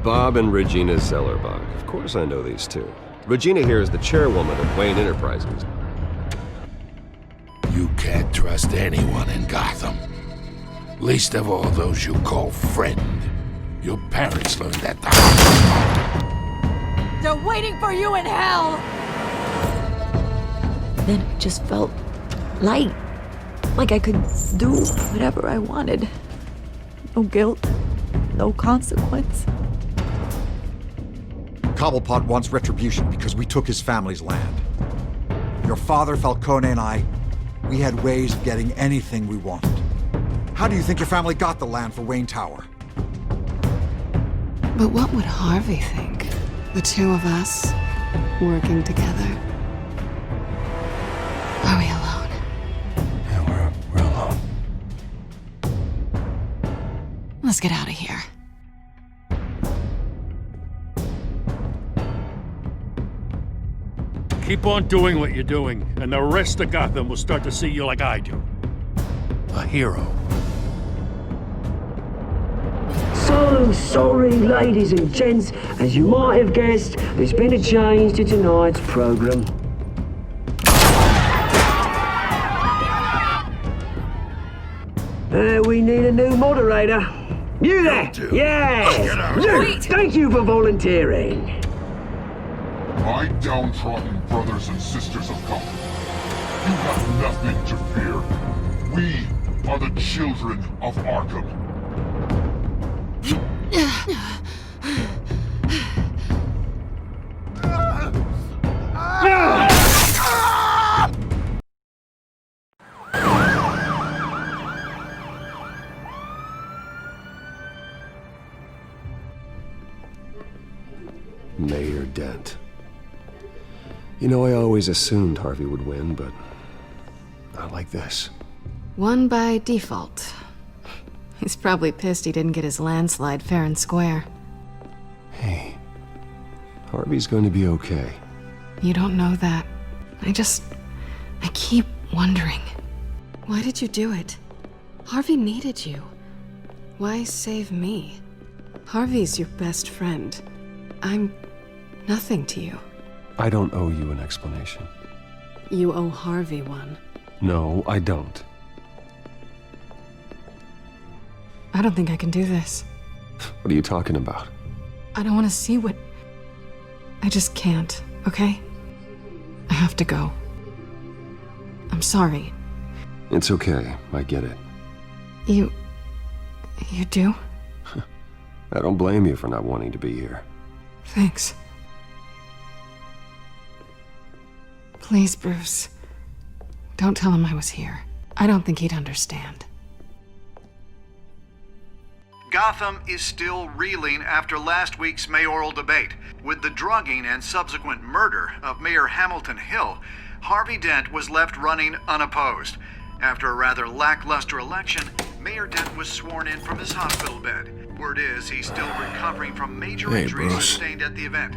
Bob and Regina Zellerbach. Of course I know these two. Regina here is the chairwoman of Wayne Enterprises. You can't trust anyone in Gotham. Least of all those you call friend. Your parents learned that the They're waiting for you in hell! Then it just felt light. Like I could do whatever I wanted. No guilt, no consequence. Cobblepot wants retribution because we took his family's land. Your father, Falcone, and I, we had ways of getting anything we wanted. How do you think your family got the land for Wayne Tower? But what would Harvey think? The two of us, working together. Are we alone? Yeah, we're alone. Let's get out of here. Keep on doing what you're doing, and the rest of Gotham will start to see you like I do. A hero. So sorry, ladies and gents. As you might have guessed, there's been a change to tonight's program. We need a new moderator. You there? Yeah! You! Thank you for volunteering. My downtrodden brothers and sisters of Gotham, you have nothing to fear. We are the children of Arkham. Mayor Dent. You know, I always assumed Harvey would win, but not like this. Won by default. He's probably pissed he didn't get his landslide fair and square. Hey, Harvey's going to be okay. You don't know that. I keep wondering. Why did you do it? Harvey needed you. Why save me? Harvey's your best friend. I'm nothing to you. I don't owe you an explanation. You owe Harvey one. No, I don't. I don't think I can do this. What are you talking about? I don't want to see what... I just can't, okay? I have to go. I'm sorry. It's okay, I get it. You do? I don't blame you for not wanting to be here. Thanks. Please, Bruce. Don't tell him I was here. I don't think he'd understand. Gotham is still reeling after last week's mayoral debate. With the drugging and subsequent murder of Mayor Hamilton Hill, Harvey Dent was left running unopposed. After a rather lackluster election, Mayor Dent was sworn in from his hospital bed. Word is he's still recovering from major injuries sustained at the event.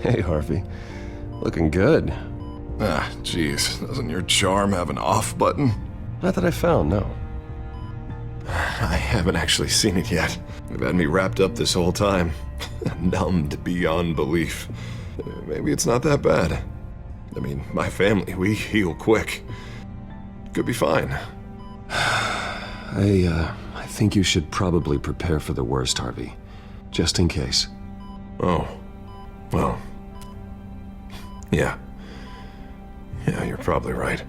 Hey, Harvey. Looking good. Ah, jeez. Doesn't your charm have an off button? Not that I found, no. I haven't actually seen it yet. You've had me wrapped up this whole time. Numbed beyond belief. Maybe it's not that bad. I mean, my family, we heal quick. Could be fine. I think you should probably prepare for the worst, Harvey. Just in case. Oh. Well. Yeah. Yeah, you're probably right.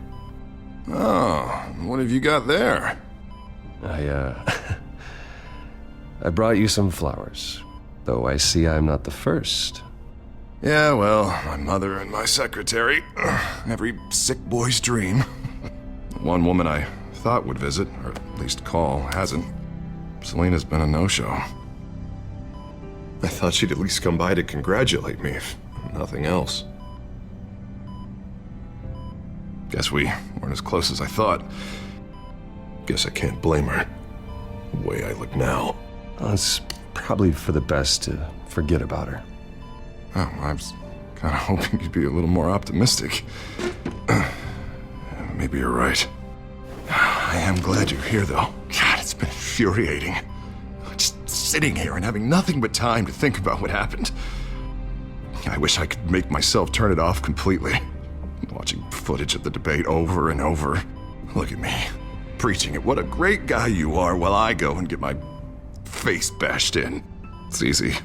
Oh, what have you got there? I brought you some flowers. Though I see I'm not the first. Yeah, well, my mother and my secretary. Every sick boy's dream. One woman I thought would visit, or at least call, hasn't. Selena's been a no-show. I thought she'd at least come by to congratulate me, if nothing else. Guess we weren't as close as I thought. Guess I can't blame her. The way I look now. Well, it's probably for the best to forget about her. Oh, I was kind of hoping you'd be a little more optimistic. Maybe you're right. I am glad you're here, though. God, it's infuriating. Just sitting here and having nothing but time to think about what happened. I wish I could make myself turn it off completely. Watching footage of the debate over and over. Look at me, preaching it. What a great guy you are, while I go and get my face bashed in. It's easy.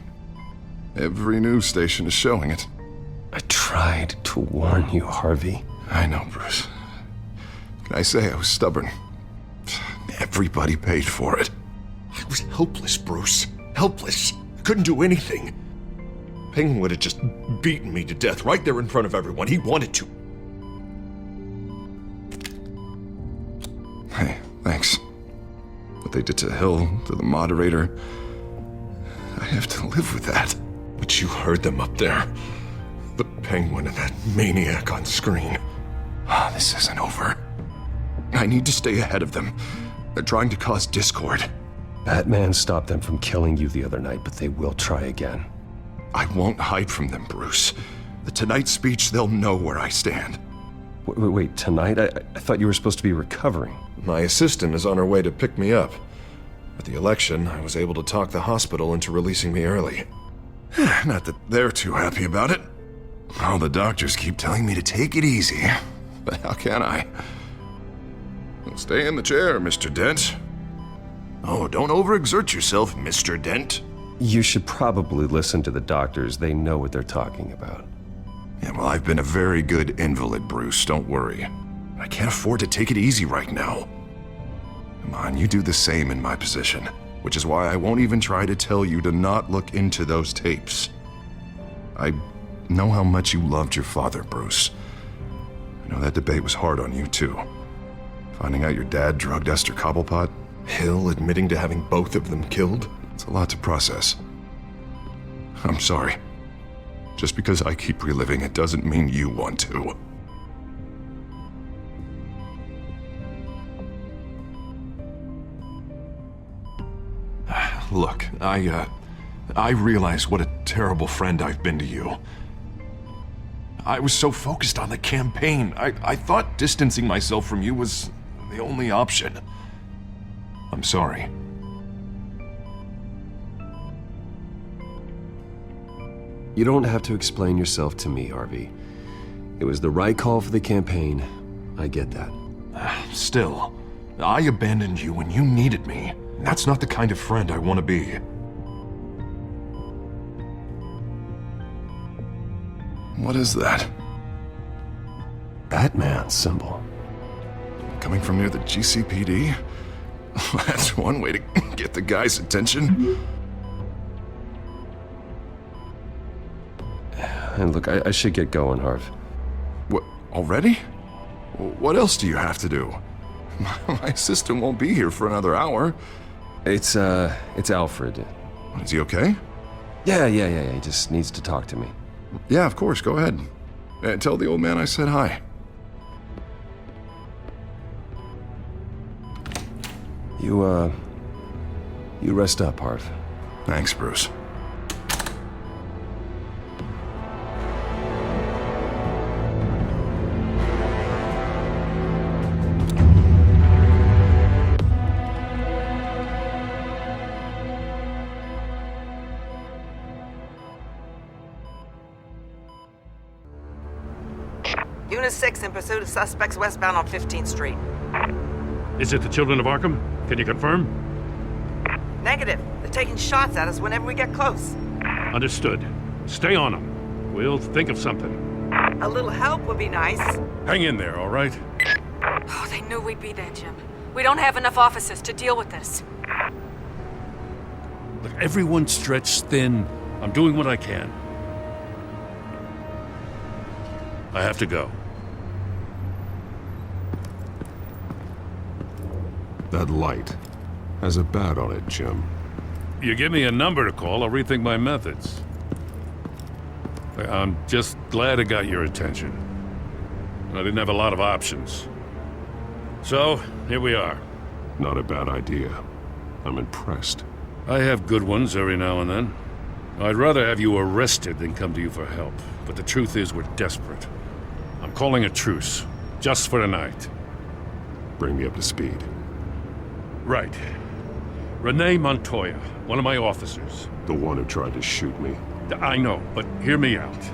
Every news station is showing it. I tried to warn you, Harvey. I know, Bruce. Can I say I was stubborn? Everybody paid for it. I was helpless, Bruce. Helpless. I couldn't do anything. Penguin would have just beaten me to death right there in front of everyone. He wanted to. Hey, thanks. What they did to Hill, to the moderator, I have to live with that. But you heard them up there. The Penguin and that maniac on screen. This isn't over. I need to stay ahead of them. They're trying to cause discord. Batman stopped them from killing you the other night, but they will try again. I won't hide from them, Bruce. The Tonight speech, they'll know where I stand. Wait, tonight? I thought you were supposed to be recovering. My assistant is on her way to pick me up. At the election, I was able to talk the hospital into releasing me early. Not that they're too happy about it. All the doctors keep telling me to take it easy. But how can I? Stay in the chair, Mr. Dent. Oh, don't overexert yourself, Mr. Dent. You should probably listen to the doctors. They know what they're talking about. Yeah, well, I've been a very good invalid, Bruce. Don't worry. I can't afford to take it easy right now. Come on, you do the same in my position. Which is why I won't even try to tell you to not look into those tapes. I know how much you loved your father, Bruce. I know that debate was hard on you, too. Finding out your dad drugged Esther Cobblepot, Hill admitting to having both of them killed, it's a lot to process. I'm sorry. Just because I keep reliving it doesn't mean you want to. Look, I realize what a terrible friend I've been to you. I was so focused on the campaign. I thought distancing myself from you was the only option. I'm sorry. You don't have to explain yourself to me, Harvey. It was the right call for the campaign. I get that. Still, I abandoned you when you needed me. That's not the kind of friend I want to be. What is that? Batman symbol. Coming from near the GCPD? That's one way to get the guy's attention. And look, I should get going, Harv. What, already? What else do you have to do? My assistant won't be here for another hour. It's Alfred. Is he okay? Yeah, he just needs to talk to me. Yeah, of course, go ahead. Tell the old man I said hi. You rest up, Harv. Thanks, Bruce. Unit 6 in pursuit of suspects westbound on 15th Street. Is it the children of Arkham? Can you confirm? Negative. They're taking shots at us whenever we get close. Understood. Stay on them. We'll think of something. A little help would be nice. Hang in there, all right? Oh, they knew we'd be there, Jim. We don't have enough officers to deal with this. Look, everyone's stretched thin. I'm doing what I can. I have to go. That light has a bat on it, Jim. You give me a number to call, I'll rethink my methods. I'm just glad I got your attention. I didn't have a lot of options. So, here we are. Not a bad idea. I'm impressed. I have good ones every now and then. I'd rather have you arrested than come to you for help. But the truth is, we're desperate. I'm calling a truce, just for tonight. Bring me up to speed. Right. Renee Montoya, one of my officers. The one who tried to shoot me. I know, but hear me out.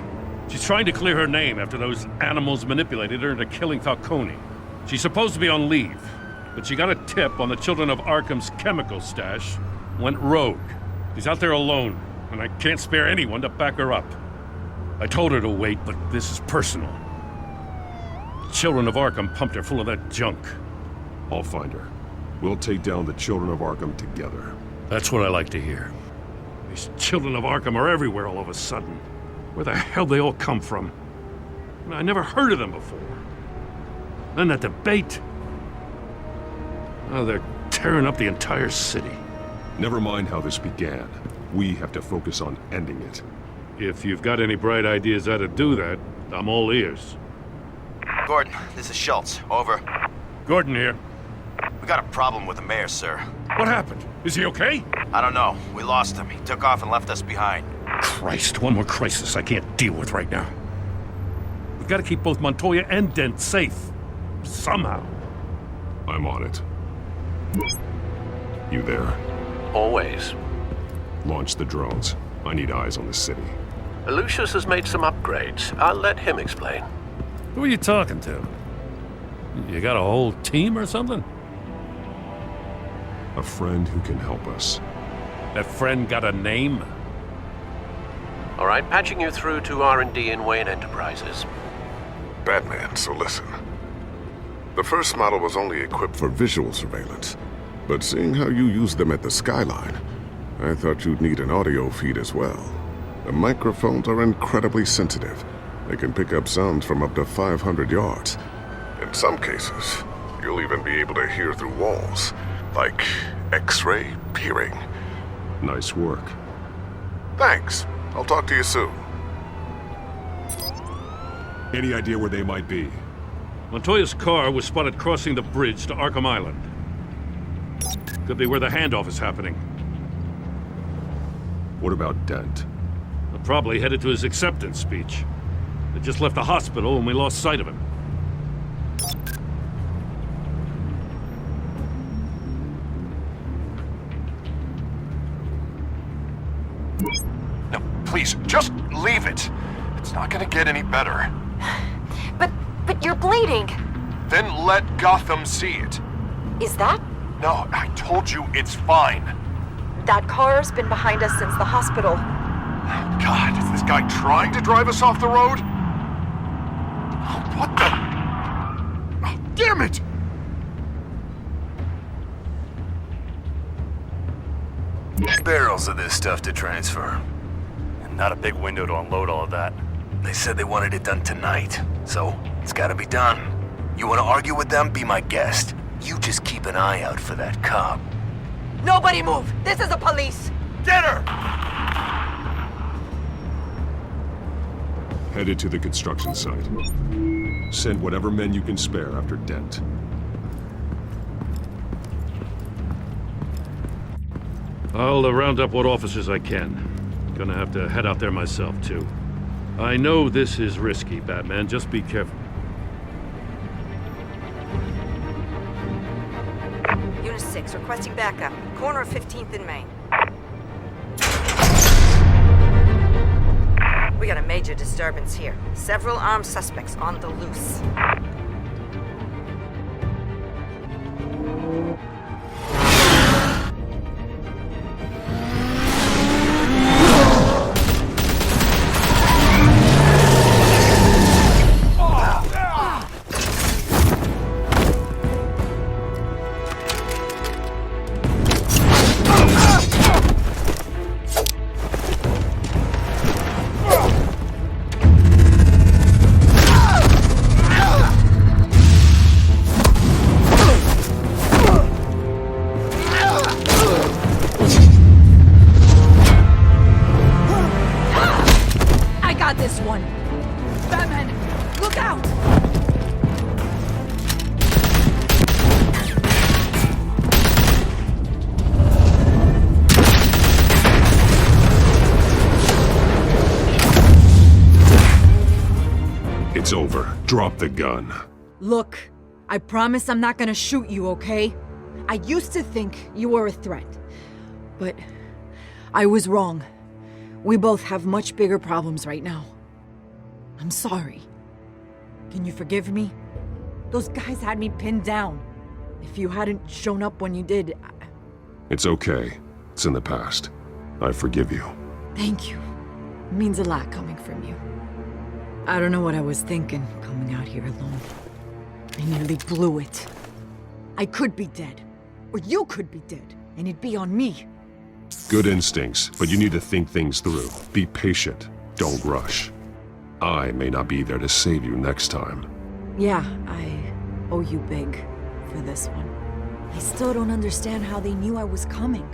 She's trying to clear her name after those animals manipulated her into killing Falcone. She's supposed to be on leave, but she got a tip on the Children of Arkham's chemical stash, went rogue. She's out there alone, and I can't spare anyone to back her up. I told her to wait, but this is personal. The Children of Arkham pumped her full of that junk. I'll find her. We'll take down the Children of Arkham together. That's what I like to hear. These Children of Arkham are everywhere all of a sudden. Where the hell they all come from? I never heard of them before. Then that debate. Oh, they're tearing up the entire city. Never mind how this began. We have to focus on ending it. If you've got any bright ideas how to do that, I'm all ears. Gordon, this is Schultz. Over. Gordon here. We got a problem with the mayor, sir. What happened? Is he okay? I don't know. We lost him. He took off and left us behind. Christ, one more crisis I can't deal with right now. We've got to keep both Montoya and Dent safe. Somehow. I'm on it. You there? Always. Launch the drones. I need eyes on the city. Lucius has made some upgrades. I'll let him explain. Who are you talking to? You got a whole team or something? A friend who can help us. That friend got a name? All right, patching you through to R&D in Wayne Enterprises. Batman, so listen. The first model was only equipped for visual surveillance, but seeing how you use them at the Skyline, I thought you'd need an audio feed as well. The microphones are incredibly sensitive. They can pick up sounds from up to 500 yards. In some cases, you'll even be able to hear through walls, like X-ray peering. Nice work. Thanks. I'll talk to you soon. Any idea where they might be? Montoya's car was spotted crossing the bridge to Arkham Island. Could be where the handoff is happening. What about Dent? They're probably headed to his acceptance speech. They just left the hospital and we lost sight of him. No, please, just leave it. It's not gonna get any better. But you're bleeding. Then let Gotham see it. Is that? No, I told you it's fine. That car's been behind us since the hospital. God, is this guy trying to drive us off the road? What the? Oh, damn it! Barrels of this stuff to transfer. And not a big window to unload all of that. They said they wanted it done tonight, so it's gotta be done. You wanna argue with them? Be my guest. You just keep an eye out for that cop. Nobody move! This is the police! Get her! Headed to the construction site. Send whatever men you can spare after Dent. I'll round up what officers I can. Gonna have to head out there myself, too. I know this is risky, Batman. Just be careful. Unit 6, requesting backup. Corner of 15th and Main. We got a major disturbance here. Several armed suspects on the loose. This one. Batman, look out! It's over. Drop the gun. Look, I promise I'm not gonna shoot you, okay? I used to think you were a threat, But I was wrong. We both have much bigger problems right now. I'm sorry. Can you forgive me? Those guys had me pinned down. If you hadn't shown up when you did, It's okay. It's in the past. I forgive you. Thank you. It means a lot coming from you. I don't know what I was thinking, coming out here alone. I nearly blew it. I could be dead. Or you could be dead, and it'd be on me. Good instincts, but you need to think things through. Be patient. Don't rush. I may not be there to save you next time. Yeah, I owe you big for this one. I still don't understand how they knew I was coming.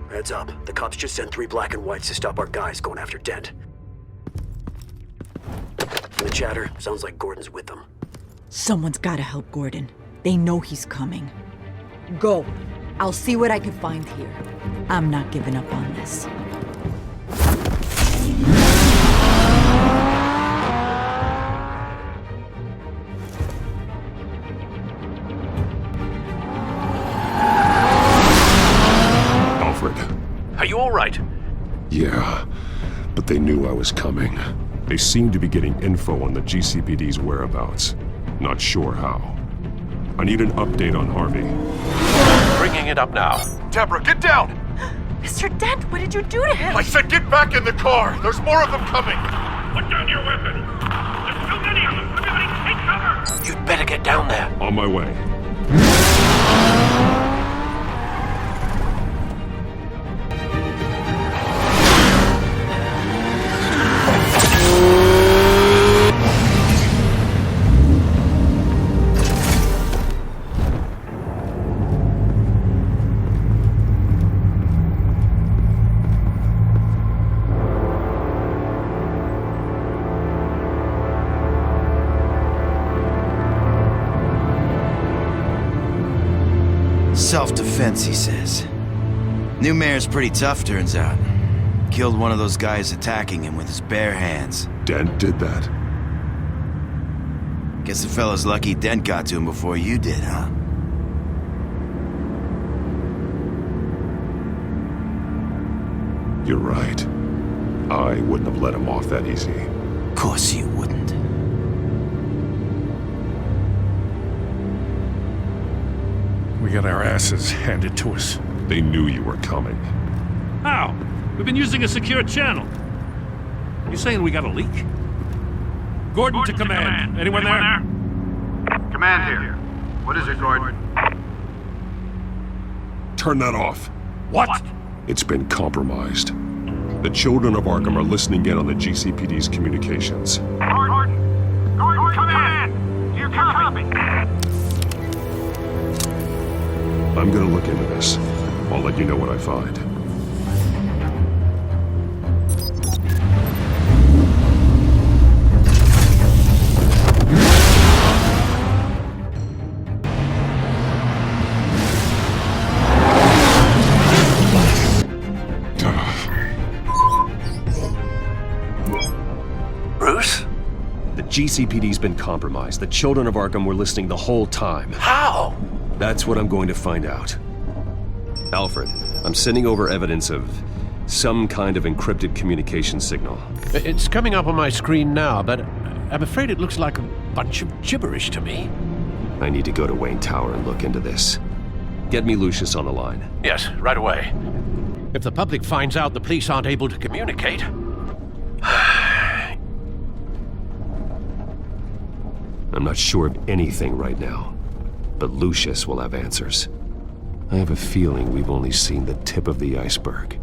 Heads up. The cops just sent 3 black and whites to stop our guys going after Dent. From the chatter, sounds like Gordon's with them. Someone's gotta help Gordon. They know he's coming. Go. I'll see what I can find here. I'm not giving up on this. Alfred. Are you all right? Yeah, but they knew I was coming. They seem to be getting info on the GCPD's whereabouts. Not sure how. I need an update on Harvey. Bringing it up now. Deborah, get down! Mr. Dent, what did you do to him? I said get back in the car! There's more of them coming! Put down your weapon! There's too many of them! Everybody take cover! You'd better get down there. On my way. Self-defense, he says. New mayor's pretty tough, turns out. Killed one of those guys attacking him with his bare hands. Dent did that? Guess the fella's lucky Dent got to him before you did, huh? You're right. I wouldn't have let him off that easy. Of course you wouldn't. We got our asses handed to us. They knew you were coming. How? We've been using a secure channel. You saying we got a leak? Gordon to command. Anyone there? Command here. What is it, Gordon? Turn that off. What? It's been compromised. The children of Arkham are listening in on the GCPD's communications. Gordon, command! Do you copy? I'm gonna look into this. I'll let you know what I find. Bruce? The GCPD's been compromised. The children of Arkham were listening the whole time. How? That's what I'm going to find out. Alfred, I'm sending over evidence of some kind of encrypted communication signal. It's coming up on my screen now, but I'm afraid it looks like a bunch of gibberish to me. I need to go to Wayne Tower and look into this. Get me Lucius on the line. Yes, right away. If the public finds out the police aren't able to communicate... I'm not sure of anything right now, but Lucius will have answers. I have a feeling we've only seen the tip of the iceberg.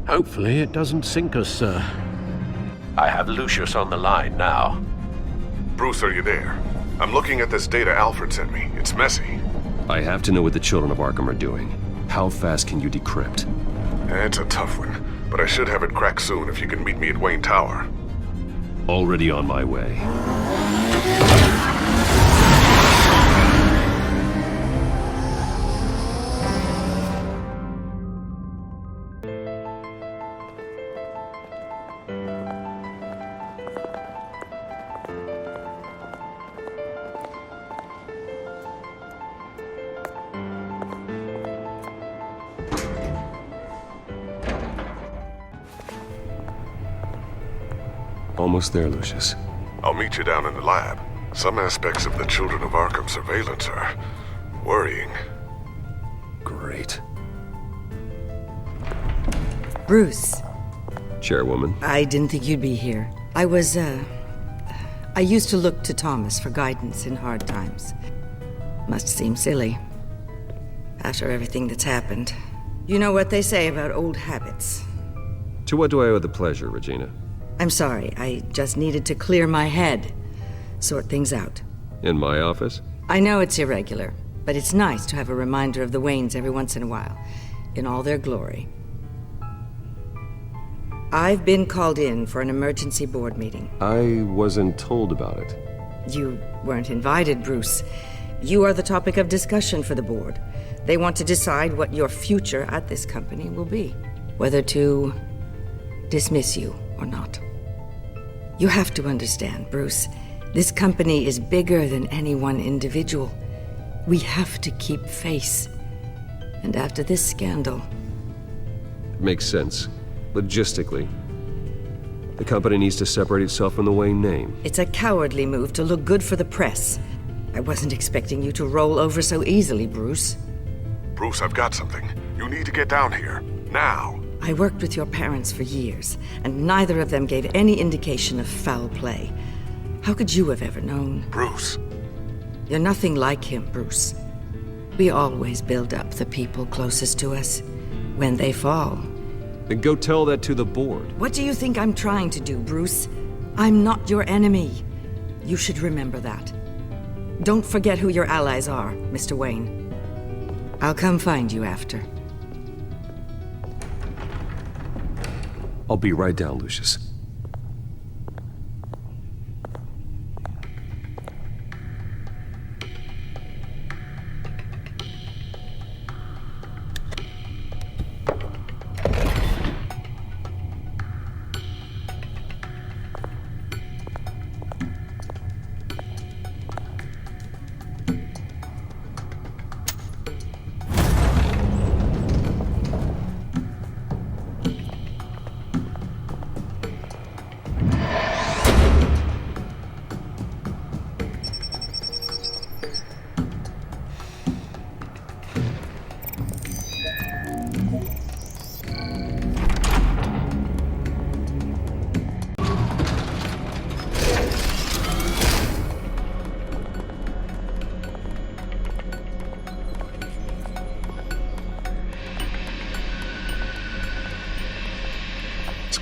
Hopefully it doesn't sink us, sir. I have Lucius on the line now. Bruce, are you there? I'm looking at this data Alfred sent me. It's messy. I have to know what the children of Arkham are doing. How fast can you decrypt? It's a tough one, but I should have it cracked soon if you can meet me at Wayne Tower. Already on my way. Almost there, Lucius. I'll meet you down in the lab. Some aspects of the Children of Arkham surveillance are worrying. Great. Bruce. Chairwoman. I didn't think you'd be here. I used to look to Thomas for guidance in hard times. Must seem silly. After everything that's happened. You know what they say about old habits. To what do I owe the pleasure, Regina? I'm sorry, I just needed to clear my head. Sort things out. In my office? I know it's irregular, but it's nice to have a reminder of the Waynes every once in a while, in all their glory. I've been called in for an emergency board meeting. I wasn't told about it. You weren't invited, Bruce. You are the topic of discussion for the board. They want to decide what your future at this company will be. Whether to dismiss you or not. You have to understand, Bruce. This company is bigger than any one individual. We have to keep face. And after this scandal... Makes sense. Logistically. The company needs to separate itself from the Wayne name. It's a cowardly move to look good for the press. I wasn't expecting you to roll over so easily, Bruce. Bruce, I've got something. You need to get down here. Now. I worked with your parents for years, and neither of them gave any indication of foul play. How could you have ever known? Bruce. You're nothing like him, Bruce. We always build up the people closest to us. When they fall... Then go tell that to the board. What do you think I'm trying to do, Bruce? I'm not your enemy. You should remember that. Don't forget who your allies are, Mr. Wayne. I'll come find you after. I'll be right down, Lucius.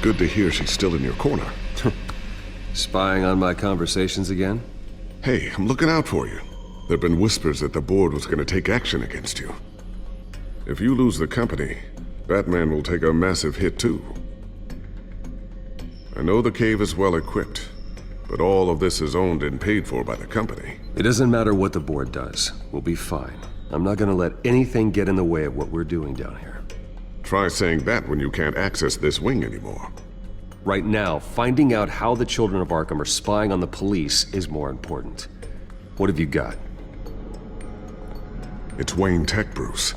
Good to hear she's still in your corner. Spying on my conversations again? Hey, I'm looking out for you. There've been whispers that the board was going to take action against you. If you lose the company, Batman will take a massive hit too. I know the cave is well equipped, but all of this is owned and paid for by the company. It doesn't matter what the board does. We'll be fine. I'm not going to let anything get in the way of what we're doing down here. Try saying that when you can't access this wing anymore. Right now, finding out how the Children of Arkham are spying on the police is more important. What have you got? It's Wayne Tech, Bruce.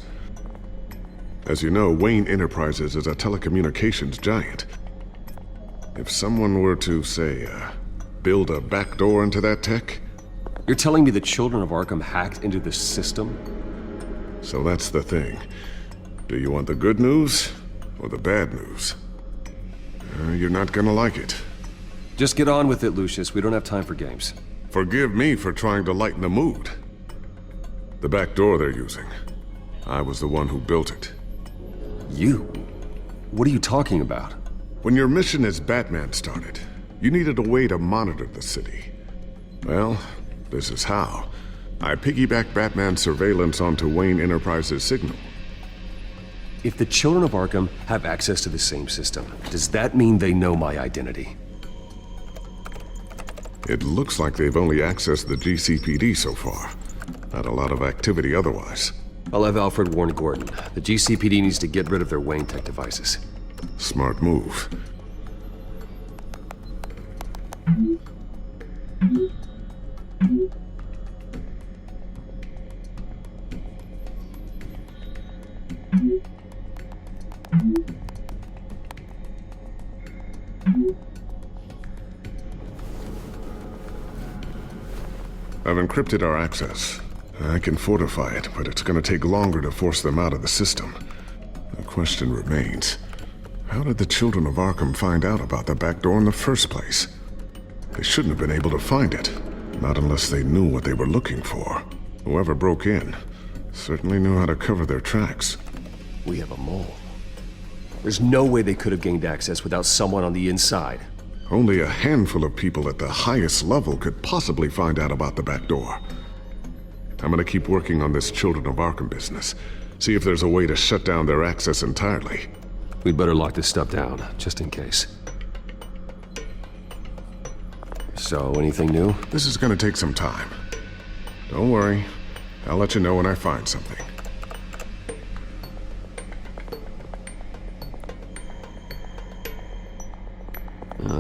As you know, Wayne Enterprises is a telecommunications giant. If someone were to, say, build a backdoor into that tech... You're telling me the Children of Arkham hacked into the system? So that's the thing. Do you want the good news or the bad news? You're not gonna like it. Just get on with it, Lucius. We don't have time for games. Forgive me for trying to lighten the mood. The back door they're using. I was the one who built it. You? What are you talking about? When your mission as Batman started, you needed a way to monitor the city. Well, this is how. I piggybacked Batman's surveillance onto Wayne Enterprises' signal. If the Children of Arkham have access to the same system, does that mean they know my identity? It looks like they've only accessed the GCPD so far. Not a lot of activity otherwise. I'll have Alfred warn Gordon. The GCPD needs to get rid of their Wayne Tech devices. Smart move. I've encrypted our access. I can fortify it, but it's gonna take longer to force them out of the system. The question remains, how did the children of Arkham find out about the back door in the first place? They shouldn't have been able to find it, not unless they knew what they were looking for. Whoever broke in certainly knew how to cover their tracks. We have a mole. There's no way they could have gained access without someone on the inside. Only a handful of people at the highest level could possibly find out about the back door. I'm gonna keep working on this Children of Arkham business. See if there's a way to shut down their access entirely. We'd better lock this stuff down, just in case. So, anything new? This is gonna take some time. Don't worry. I'll let you know when I find something.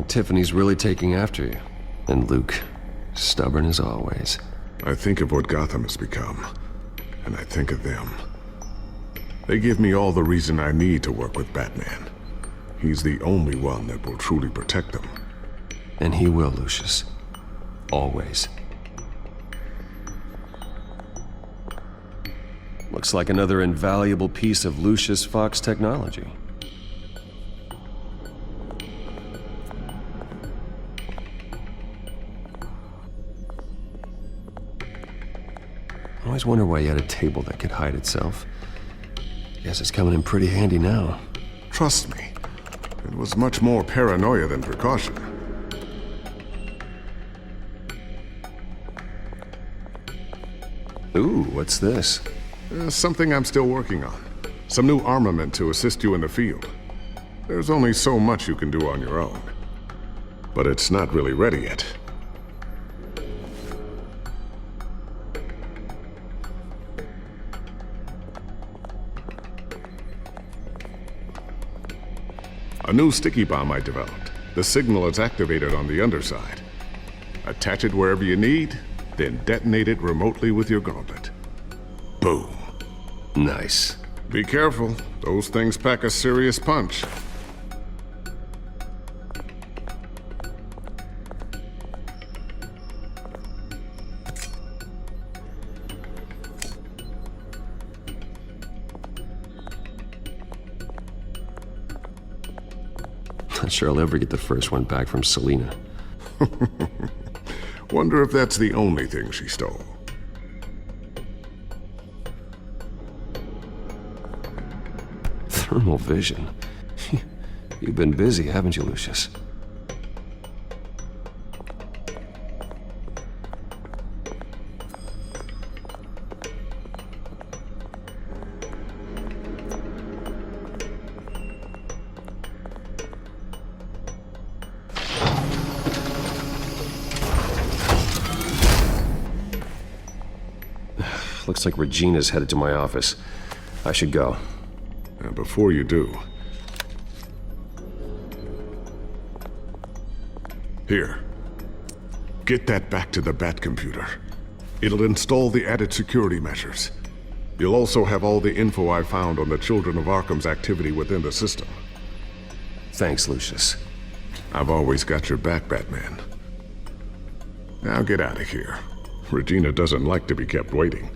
Tiffany's really taking after you. And Luke, stubborn as always. I think of what Gotham has become, and I think of them. They give me all the reason I need to work with Batman. He's the only one that will truly protect them. And he will, Lucius. Always. Looks like another invaluable piece of Lucius Fox technology. I always wonder why you had a table that could hide itself. Guess it's coming in pretty handy now. Trust me, it was much more paranoia than precaution. Ooh, what's this? Something I'm still working on. Some new armament to assist you in the field. There's only so much you can do on your own. But it's not really ready yet. A new sticky bomb I developed. The signal is activated on the underside. Attach it wherever you need, then detonate it remotely with your gauntlet. Boom. Nice. Be careful. Those things pack a serious punch. Not sure I'll ever get the first one back from Selina. Wonder if that's the only thing she stole. Thermal vision. You've been busy, haven't you, Lucius? Looks like Regina's headed to my office. I should go. And before you do... Here. Get that back to the Bat computer. It'll install the added security measures. You'll also have all the info I found on the Children of Arkham's activity within the system. Thanks, Lucius. I've always got your back, Batman. Now get out of here. Regina doesn't like to be kept waiting.